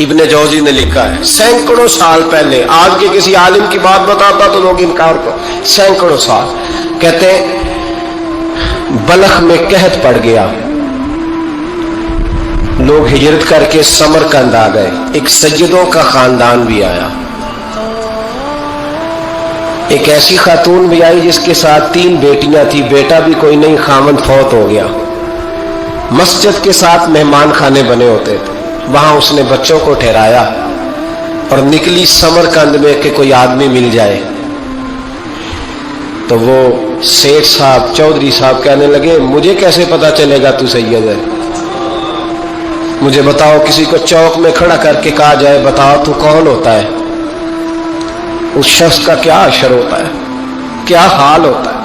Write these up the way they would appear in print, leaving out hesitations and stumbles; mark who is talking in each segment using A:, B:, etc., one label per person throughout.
A: ابن جوزی نے لکھا ہے سینکڑوں سال پہلے، آج کے کسی عالم کی بات بتاتا تو لوگ انکار کرتے، سینکڑوں سال کہتے ہیں بلخ میں قحط پڑ گیا، لوگ ہجرت کر کے سمرقند آ گئے، ایک سیدوں کا خاندان بھی آیا، ایک ایسی خاتون بھی آئی جس کے ساتھ 3 بیٹیاں تھی، بیٹا بھی کوئی نہیں، خامند فوت ہو گیا، مسجد کے ساتھ مہمان خانے بنے ہوتے تھے، وہاں اس نے بچوں کو ٹھہرایا اور نکلی سمرقند میں کہ کوئی آدمی مل جائے، تو وہ سیٹھ صاحب چودھری صاحب کہنے لگے مجھے کیسے پتا چلے گا تو سید ہے، مجھے بتاؤ، کسی کو چوک میں کھڑا کر کے کہا جائے بتاؤ تو کون ہوتا ہے، اس شخص کا کیا اشر ہوتا ہے، کیا حال ہوتا ہے،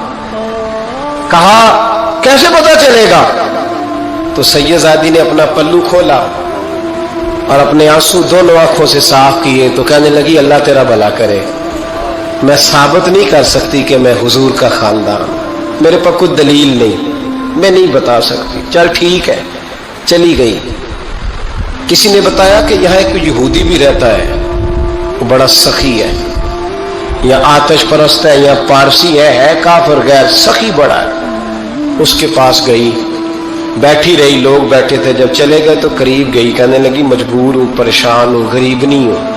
A: کہا کیسے پتا چلے گا، تو سید زادی نے اپنا پلو کھولا اور اپنے آنسو دونوں آنکھوں سے صاف کیے تو کہنے لگی اللہ تیرا بھلا کرے، میں ثابت نہیں کر سکتی کہ میں حضور کا خاندان، میرے پاس کوئی دلیل نہیں، میں نہیں بتا سکتی، چل ٹھیک ہے، چلی گئی۔ کسی نے بتایا کہ یہاں ایک یہودی بھی رہتا ہے، وہ بڑا سخی ہے، یا آتش پرست ہے یا پارسی ہے کافر غیر، سخی بڑا ہے، اس کے پاس گئی، بیٹھی رہی، لوگ بیٹھے تھے، جب چلے گئے تو قریب گئی، کہنے لگی مجبور ہوں، پریشان ہوں، غریب نہیں ہوں،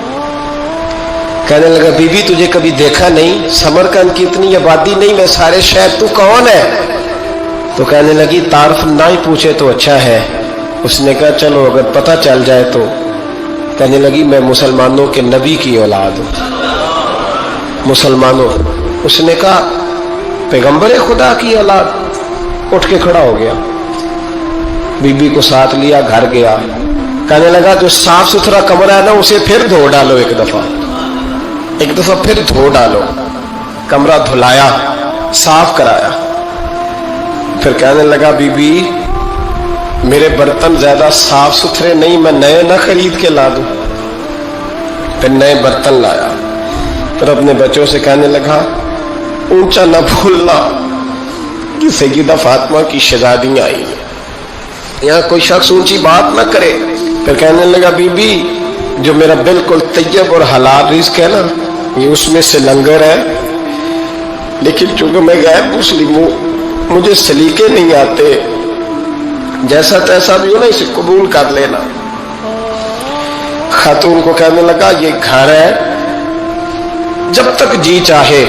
A: کہنے لگا بی بی تجھے کبھی دیکھا نہیں، سمرقند کی اتنی آبادی نہیں، میں سارے شہر، تو کون ہے، تو کہنے لگی تعارف نہ ہی پوچھے تو اچھا ہے، اس نے کہا چلو اگر پتہ چل جائے تو، کہنے لگی میں مسلمانوں کے نبی کی اولاد ہوں، مسلمانوں، اس نے کہا پیغمبر خدا کی اولاد، اٹھ کے کھڑا ہو گیا، بی بی کو ساتھ لیا، گھر گیا، کہنے لگا جو صاف ستھرا کمرہ ہے نا اسے پھر دھو ڈالو، ایک دفعہ پھر دھو ڈالو، کمرہ دھلایا، صاف کرایا، پھر کہنے لگا بی بی میرے برتن زیادہ صاف ستھرے نہیں، میں نئے نہ خرید کے لا دوں، پھر نئے برتن لایا، پھر اپنے بچوں سے کہنے لگا اونچا نہ بھولنا کہ سیدہ فاطمہ کی شہزادیاں آئی ہیں، یہاں کوئی شخص اونچی بات نہ کرے، پھر کہنے لگا بی بی جو میرا بالکل طیب اور حلال رزق ہے نا یہ اس میں سے لنگر ہے، لیکن چونکہ میں غیر مسلم ہوں مجھے سلیقے نہیں آتے، جیسا تیسا بھی ہو نا اسے قبول کر لینا۔ خاتون کو کہنے لگا یہ گھر ہے، جب تک جی چاہے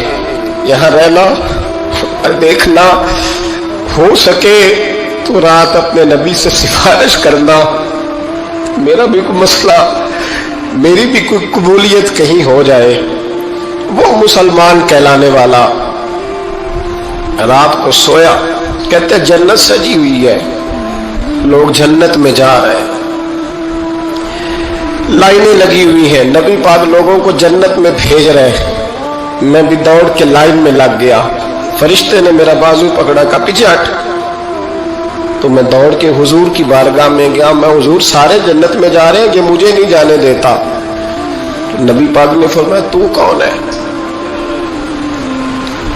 A: یہاں رہنا، اور دیکھنا ہو سکے تو رات اپنے نبی سے سفارش کرنا، میرا بھی کوئی مسئلہ، میری بھی کوئی قبولیت کہیں ہو جائے، وہ مسلمان کہلانے والا رات کو سویا، کہتے جنت سجی ہوئی ہے، لوگ جنت میں جا رہے ہیں، لائنیں لگی ہوئی ہیں، نبی پاک لوگوں کو جنت میں بھیج رہے ہیں، میں بھی دوڑ کے لائن میں لگ گیا، فرشتے نے میرا بازو پکڑا، کہا پیچھے ہٹ، تو میں دوڑ کے حضور کی بارگاہ میں گیا، میں حضور سارے جنت میں جا رہے ہیں، یہ مجھے نہیں جانے دیتا، نبی پاک نے فرمایا تو کون ہے،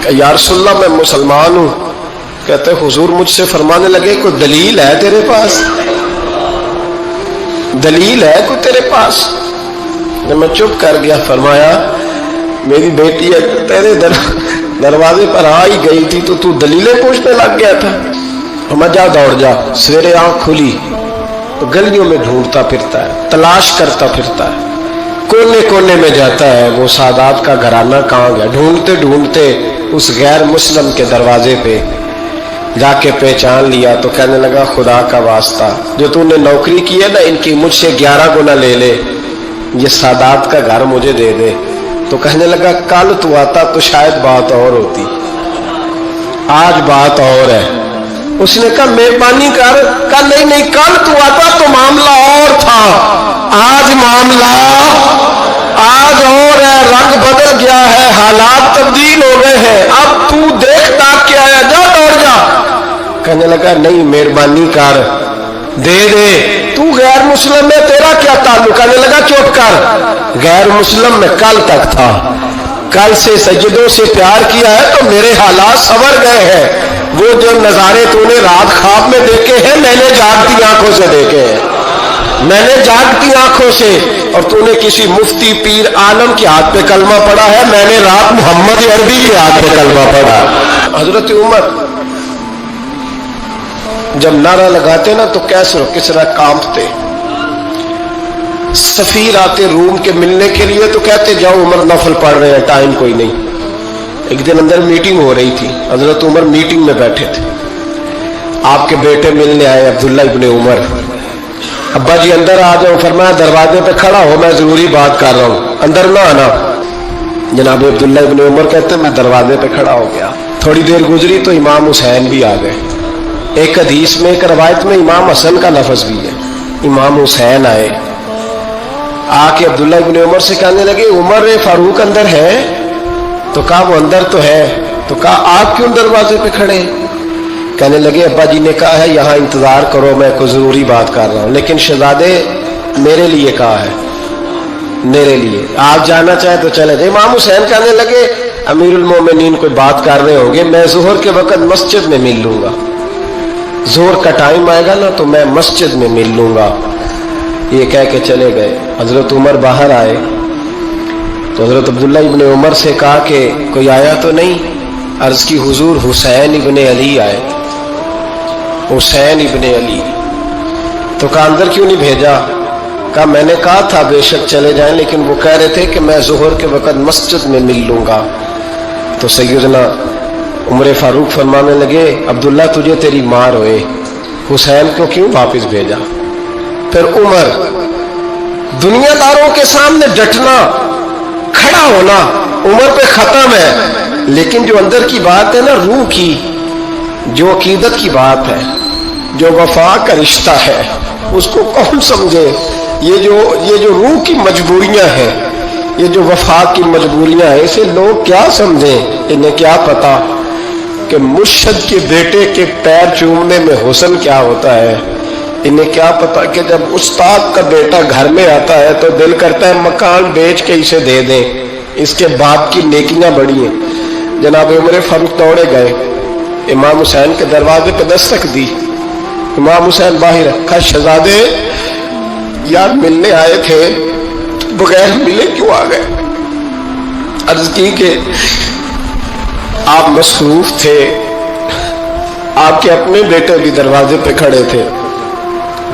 A: کہ یا رسول اللہ میں مسلمان ہوں، کہتے حضور مجھ سے فرمانے لگے کوئی دلیل ہے تیرے پاس، دلیل ہے کوئی تیرے پاس، میں چپ کر گیا، فرمایا میری بیٹی ہے تیرے دروازے پر آ ہی گئی تھی تو دلیلیں پوچھنے لگ گیا تھا، میں جا دوڑ جا، سویرے آنکھ کھلی تو گلیوں میں ڈھونڈتا پھرتا ہے، تلاش کرتا پھرتا ہے، کونے کونے میں جاتا ہے، وہ سادات کا گھرانہ کہاں گیا، ڈھونڈتے ڈھونڈتے اس غیر مسلم کے دروازے پہ جا کے پہچان لیا، تو کہنے لگا خدا کا واسطہ جو تو نے نوکری کی ہے نا ان کی مجھ سے 11 گنا لے لے، یہ سادات کا گھر مجھے دے دے، تو کہنے لگا کل تو آتا تو شاید بات اور ہوتی، آج بات اور ہے، اس نے کہا مہربانی کر، کہا نہیں کل تو آتا تو معاملہ اور تھا، آج معاملہ آج اور ہے، رنگ بدل گیا ہے، حالات تبدیل ہو گئے ہیں، اب تو دیکھتا کیا ہے، جا دوڑ جا، کہنے لگا نہیں مہربانی کر دے دے، تو غیر مسلم میں تیرا کیا تعلق، کہنے لگا چپ کر، غیر مسلم میں کل تک تھا، کل سے سجدوں سے پیار کیا ہے تو میرے حالات سنور گئے ہیں، وہ جو نظارے تو نے رات خواب میں دیکھے ہیں میں نے جاگتی آنکھوں سے دیکھے ہیں، میں نے جاگتی آنکھوں سے، اور تو نے کسی مفتی پیر عالم کے ہاتھ پہ کلمہ پڑھا ہے، میں نے رات محمد عربی کے ہاتھ پہ کلمہ پڑھا۔ حضرت عمر جب نعرہ لگاتے نا تو کیسے کس طرح کانپتے۔ سفیر آتے روم کے ملنے کے لیے تو کہتے جاؤ عمر نفل پڑھ رہے ہیں، ٹائم کوئی نہیں۔ ایک دن اندر میٹنگ ہو رہی تھی، حضرت عمر میٹنگ میں بیٹھے تھے، آپ کے بیٹے ملنے آئے عبداللہ ابن عمر۔ ابا جی اندر آ جاؤ، فرمایا دروازے پہ کھڑا ہو، میں ضروری بات کر رہا ہوں، اندر نہ آنا۔ جناب عبداللہ ابن عمر کہتے میں دروازے پہ کھڑا ہو گیا، تھوڑی دیر گزری تو امام حسین بھی آ گئے۔ ایک حدیث میں ایک روایت میں امام حسن کا لفظ بھی ہے، امام حسین آئے، آ کے عبداللہ ابن عمر سے کہنے لگے عمر فاروق اندر ہے؟ تو کہا وہ اندر تو ہے۔ تو کہا آپ کیوں دروازے پہ کھڑے ہیں؟ کہنے لگے ابا جی نے کہا ہے یہاں انتظار کرو، میں کوئی ضروری بات کر رہا ہوں، لیکن شہزادے میرے لیے کہا ہے، میرے لیے آپ جانا چاہیں تو چلے جائیں۔ امام حسین کہنے لگے امیر المومنین کوئی بات کر رہے ہوں گے، میں ظہر کے وقت مسجد میں مل لوں گا، ظہر کا ٹائم آئے گا نا تو میں مسجد میں مل لوں گا۔ یہ کہہ کے چلے گئے۔ حضرت عمر باہر آئے تو حضرت عبداللہ ابن عمر سے کہا کہ کوئی آیا تو نہیں؟ عرض کی حضور حسین ابن علی آئے، حسین ابن علی۔ تو کہا اندر کیوں نہیں بھیجا؟ کہا میں نے کہا تھا بے شک چلے جائیں، لیکن وہ کہہ رہے تھے کہ میں ظہر کے وقت مسجد میں مل لوں گا۔ تو سیدنا عمر فاروق فرمانے لگے عبداللہ تجھے تیری مار ہوئے، حسین کو کیوں واپس بھیجا؟ پھر عمر دنیا داروں کے سامنے ڈٹنا، کھڑا ہونا عمر پہ ختم ہے، لیکن جو اندر کی بات ہے نا، روح کی، جو عقیدت کی بات ہے، جو وفا کا رشتہ ہے، اس کو کون سمجھے؟ یہ جو روح کی مجبوریاں ہیں، یہ جو وفا کی مجبوریاں ہیں، اسے لوگ کیا سمجھیں؟ انہیں کیا پتا کہ مرشد کے بیٹے کے پیر چومنے میں حسن کیا ہوتا ہے؟ انہیں کیا پتا کہ جب استاد کا بیٹا گھر میں آتا ہے تو دل کرتا ہے مکان بیچ کے اسے دے دیں، اس کے باپ کی نیکیاں بڑی ہیں۔ جناب عمر فاروق دوڑے گئے، امام حسین کے دروازے پہ دستک دی، امام حسین باہر رکھا، شہزادے یار ملنے آئے تھے، بغیر ملے کیوں آ گئے؟ عرض کی کہ آپ مصروف تھے، آپ کے اپنے بیٹے بھی دروازے پہ کھڑے تھے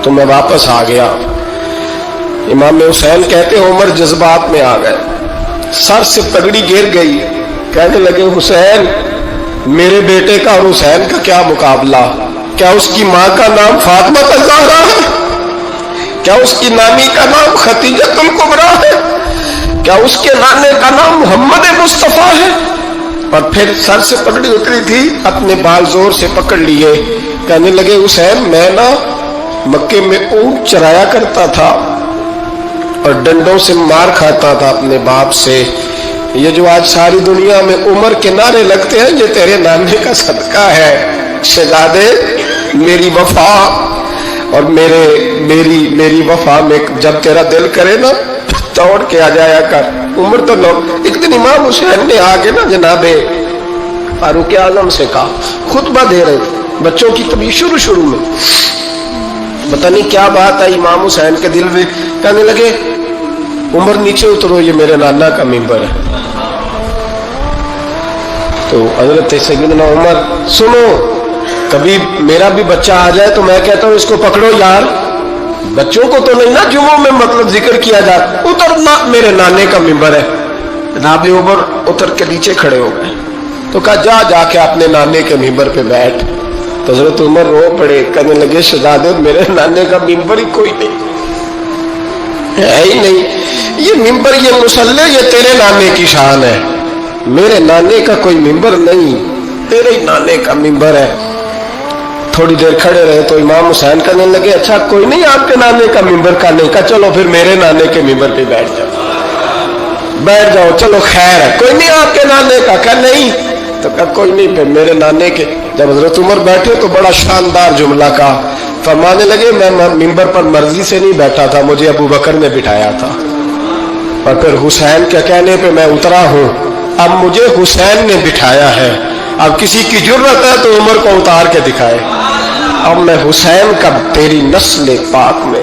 A: تو میں واپس آ گیا۔ امام حسین کہتے ہیں عمر جذبات میں آ گئے، سر سے پگڑی گر گئی، کہنے لگے حسین میرے بیٹے کا اور حسین کا کیا مقابلہ؟ کیا اس کی ماں کا نام فاطمہ الزہرا ہے؟ کیا اس کی نانی کا نام خدیجہ الکبریٰ ہے؟ کیا اس کے نانے کا نام محمد مصطفیٰ ہے؟ اور پھر سر سے پگڑی اتری تھی، اپنے بال زور سے پکڑ لیے، کہنے لگے حسین میں نا مکے میں اونٹ چرایا کرتا تھا اور ڈنڈوں سے مار کھاتا تھا اپنے باپ سے، یہ جو آج ساری دنیا میں عمر کے نعرے لگتے ہیں یہ تیرے نانے کا صدقہ ہے۔ شہزادے میری وفا اور میری وفا میں جب تیرا دل کرے نا توڑ کے آ جایا کر۔ عمر تو لوگ ایک دن امام حسین نے آ کے نا جناب فاروق اعظم سے کہا، خطبہ دے رہے تھے بچوں کی کبھی شروع میں، پتہ نہیں کیا بات آئی امام حسین کے دل میں، کہنے لگے عمر نیچے اترو، یہ میرے نانا کا ممبر ہے۔ تو حضرت سیدنا عمر سنو، کبھی میرا بھی بچہ آ جائے تو میں کہتا ہوں اس کو پکڑو یار، بچوں کو تو نہیں نا جمعوں میں مطلب ذکر کیا جاتا، اترنا میرے نانے کا ممبر ہے۔ جناب عمر اتر کے نیچے کھڑے ہو گئے تو کہا جا کے اپنے نانے کے ممبر پہ بیٹھ۔ تو حضرت عمر رو پڑے، کہنے لگے شہزادے میرے نانے کا ممبر ہی کوئی نہیں ہے ہی نہیں، یہ ممبر یہ مصلی یہ تیرے نانے کی شان ہے، میرے نانے کا کوئی ممبر نہیں، تیرے ہی نانے کا ممبر ہے۔ تھوڑی دیر کھڑے رہے تو امام حسین کہنے لگے اچھا کوئی نہیں آپ کے نانے کا ممبر کا نہیں؟ کہا چلو پھر میرے نانے کے ممبر پہ بیٹھ جاؤ، چلو خیر ہے، کوئی نہیں آپ کے نانے کا؟ کہا نہیں۔ تو کہا کوئی نہیں پھر میرے نانے کے۔ جب حضرت عمر بیٹھے تو بڑا شاندار جملہ کا فرمانے لگے میں ممبر پر مرضی سے نہیں بیٹھا تھا، مجھے ابو بکر نے بٹھایا تھا، اور پھر حسین کے کہنے پہ میں اترا ہوں، اب مجھے حسین نے بٹھایا ہے، اب کسی کی جرت ہے تو عمر کو اتار کے دکھائے، اب میں حسین کا تیری نسل پاک میں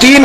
A: 3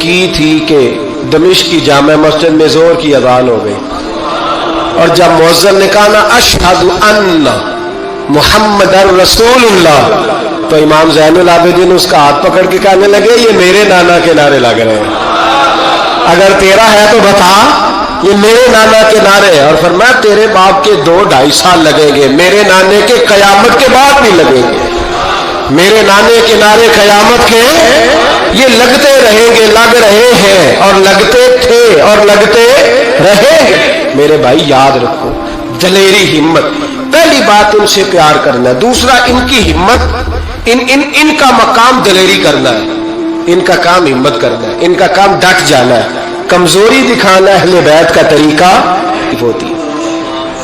A: کی تھی کہ دمشق کی جامع مسجد میں زور کی اذان ہو گئی، اور جب مؤذن نے کہا نا اشہد ان محمد رسول اللہ، تو امام زین العابدین اس کا ہاتھ پکڑ کے کہنے لگے یہ میرے نانا کے نعرے لگ رہے ہیں، اگر تیرا ہے تو بتا، یہ میرے نانا کے نعرے ہیں۔ اور فرمایا تیرے باپ کے 2-2.5 سال لگیں گے، میرے نانے کے قیامت کے بعد بھی لگیں گے، میرے نانے کے نعرے قیامت کے یہ لگتے رہیں گے، لگ رہے ہیں اور لگتے تھے اور لگتے رہے گے۔ میرے بھائی یاد رکھو، دلیری ہمت، پہلی بات ان سے پیار کرنا ہے، دوسرا ان کی ہمت، ان کا مقام دلیری کرنا ہے، ان کا کام ہمت کرنا ہے، ان کا کام ڈٹ جانا ہے، کمزوری دکھانا اہل بیت کا طریقہ ہوتی ہے۔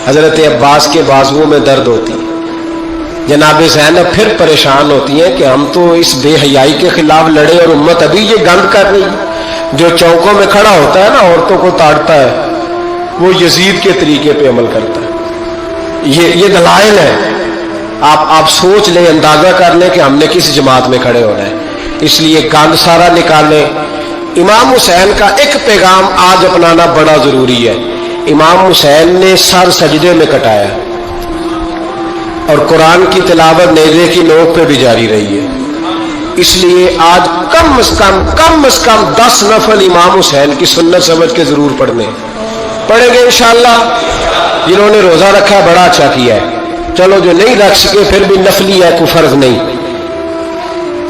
A: حضرت عباس کے بازوؤں میں درد ہوتی ہے، جناب زینب پھر پریشان ہوتی ہیں کہ ہم تو اس بے حیائی کے خلاف لڑے اور امت ابھی یہ گند کر رہی ہے۔ جو چوکوں میں کھڑا ہوتا ہے نا عورتوں کو تاڑتا ہے، وہ یزید کے طریقے پہ عمل کرتا ہے۔ یہ دلائل ہے، آپ سوچ لیں، اندازہ کر لیں کہ ہم نے کس جماعت میں کھڑے ہونا ہے۔ اس لیے گند سارا نکالیں۔ امام حسین کا ایک پیغام آج اپنانا بڑا ضروری ہے۔ امام حسین نے سر سجدے میں کٹایا اور قرآن کی تلاوت نیزے کی نوک پہ بھی جاری رہی ہے۔ اس لیے آج کم از کم 10 نفل امام حسین کی سنت سمجھ کے ضرور پڑھیں گے انشاءاللہ۔ جنہوں نے روزہ رکھا ہے بڑا اچھا کیا ہے، چلو جو نہیں رکھ سکے پھر بھی نفلی ہے، کوئی فرض نہیں۔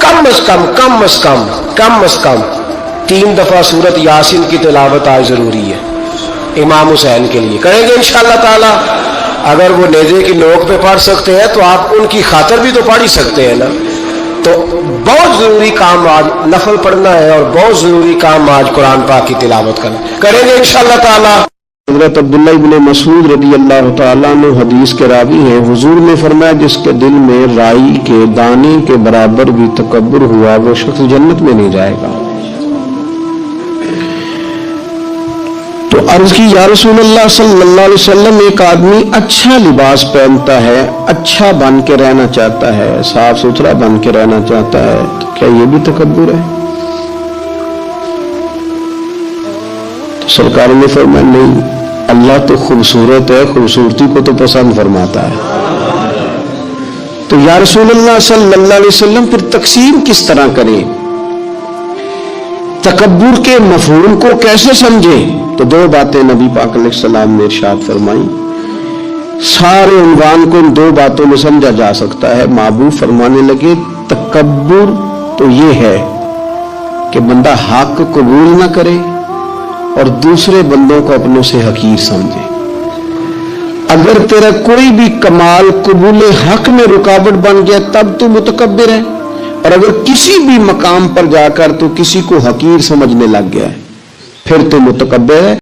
A: کم از کم 3 دفعہ سورت یاسین کی تلاوت آج ضروری ہے امام حسین کے لیے، کریں گے انشاءاللہ تعالی۔ اگر وہ نیزے کی نوک پہ پڑھ سکتے ہیں تو آپ ان کی خاطر بھی تو پڑھ ہی سکتے ہیں نا۔ تو بہت ضروری کام آج نفل پڑھنا ہے، اور بہت ضروری کام آج قرآن پاک کی تلاوت کرنا، کریں گے انشاءاللہ تعالی۔ حضرت عبداللہ ابن مسعود رضی اللہ تعالیٰ عنہ حدیث کے راوی ہیں، حضور نے فرمایا جس کے دل میں رائی کے دانے کے برابر بھی تکبر ہوا وہ شخص جنت میں نہیں جائے گا۔ تو عرض کی یا رسول اللہ صلی اللہ علیہ وسلم، ایک آدمی اچھا لباس پہنتا ہے، اچھا بن کے رہنا چاہتا ہے، صاف ستھرا بن کے رہنا چاہتا ہے، تو کیا یہ بھی تکبر ہے؟ تو سرکار نے فرمایا نہیں، اللہ تو خوبصورت ہے، خوبصورتی کو تو پسند فرماتا ہے۔ تو یا رسول اللہ صلی اللہ علیہ وسلم پھر تقسیم کس طرح کریں؟ تکبر کے مفہوم کو کیسے سمجھیں؟ تو 2 باتیں نبی پاک علیہ السلام نے ارشاد فرمائی۔ سارے عنوان کو ان 2 باتوں میں سمجھا جا سکتا ہے۔ محبوب فرمانے لگے تکبر تو یہ ہے کہ بندہ حق قبول نہ کرے اور دوسرے بندوں کو اپنوں سے حقیر سمجھے۔ اگر تیرا کوئی بھی کمال قبول حق میں رکاوٹ بن گیا تب تو متکبر ہے، اور اگر کسی بھی مقام پر جا کر تو کسی کو حقیر سمجھنے لگ گیا ہے پھر تو متکبر ہے۔